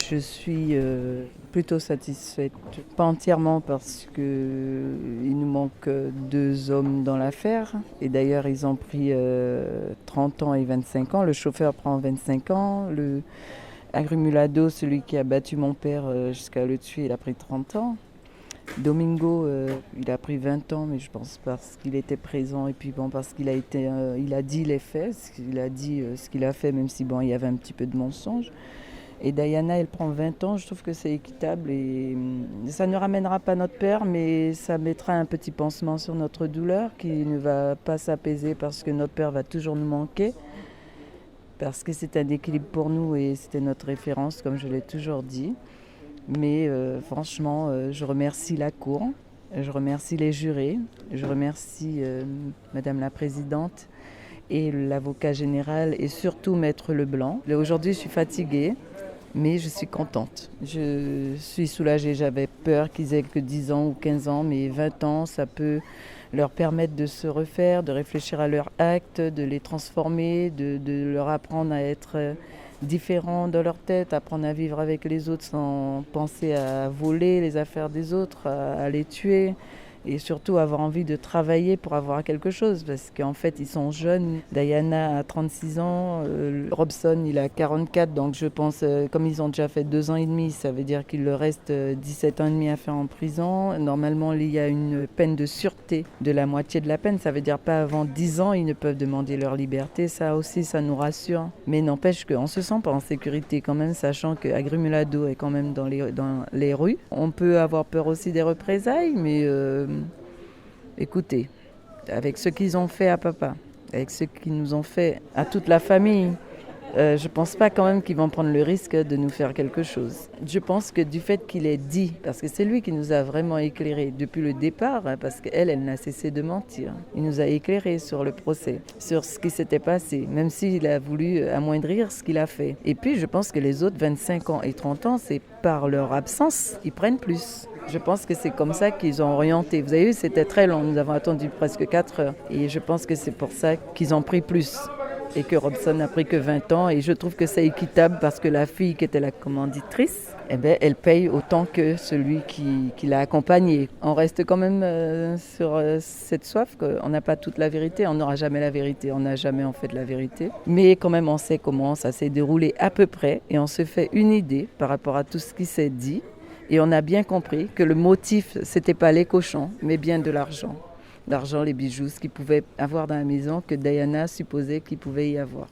Je suis plutôt satisfaite, pas entièrement parce qu'il nous manque 2 hommes dans l'affaire. Et d'ailleurs, ils ont pris 30 ans et 25 ans. Le chauffeur prend 25 ans. Le Agrumulado, celui qui a battu mon père jusqu'à le tuer, il a pris 30 ans. Domingo, il a pris 20 ans, mais je pense parce qu'il était présent et puis bon, parce qu'il a été, il a dit les faits, il a dit ce qu'il a fait, même si bon, il y avait un petit peu de mensonge. Et Diana, elle prend 20 ans, je trouve que c'est équitable et ça ne ramènera pas notre père, mais ça mettra un petit pansement sur notre douleur qui ne va pas s'apaiser parce que notre père va toujours nous manquer, parce que c'est un équilibre pour nous et c'était notre référence, comme je l'ai toujours dit. Mais franchement, je remercie la Cour, je remercie les jurés, je remercie Madame la Présidente et l'avocat général et surtout Maître Leblanc. Aujourd'hui, je suis fatiguée, mais je suis contente. Je suis soulagée, j'avais peur qu'ils aient que 10 ans ou 15 ans, mais 20 ans, ça peut leur permettre de se refaire, de réfléchir à leurs actes, de les transformer, de leur apprendre à être différents dans leur tête, apprendre à vivre avec les autres sans penser à voler les affaires des autres, à les tuer. Et surtout avoir envie de travailler pour avoir quelque chose parce qu'en fait ils sont jeunes. Diana a 36 ans, Robson il a 44, donc je pense comme ils ont déjà fait 2 ans et demi, ça veut dire qu'il leur reste 17 ans et demi à faire en prison. Normalement il y a une peine de sûreté de la moitié de la peine, ça veut dire pas avant 10 ans ils ne peuvent demander leur liberté, ça aussi ça nous rassure. Mais n'empêche qu'on se sent pas en sécurité quand même, sachant que Agrumulado est quand même dans les rues. On peut avoir peur aussi des représailles, mais écoutez, avec ce qu'ils ont fait à papa, avec ce qu'ils nous ont fait à toute la famille, je pense pas quand même qu'ils vont prendre le risque de nous faire quelque chose. Je pense que du fait qu'il ait dit, parce que c'est lui qui nous a vraiment éclairés depuis le départ, parce qu'elle n'a cessé de mentir. Il nous a éclairés sur le procès, sur ce qui s'était passé, même s'il a voulu amoindrir ce qu'il a fait. Et puis je pense que les autres 25 ans et 30 ans, c'est par leur absence qu'ils prennent plus. Je pense que c'est comme ça qu'ils ont orienté. Vous avez vu, c'était très long. Nous avons attendu presque 4 heures. Et je pense que c'est pour ça qu'ils ont pris plus. Et que Robson n'a pris que 20 ans. Et je trouve que c'est équitable parce que la fille qui était la commanditrice, elle paye autant que celui qui l'a accompagnée. On reste quand même sur cette soif qu'on n'a pas toute la vérité. On n'aura jamais la vérité. On n'a jamais en fait la vérité. Mais quand même, on sait comment ça s'est déroulé à peu près. Et on se fait une idée par rapport à tout ce qui s'est dit. Et on a bien compris que le motif, c'était pas les cochons, mais bien de l'argent. L'argent, les bijoux, ce qu'ils pouvaient avoir dans la maison que Diana supposait qu'il pouvait y avoir.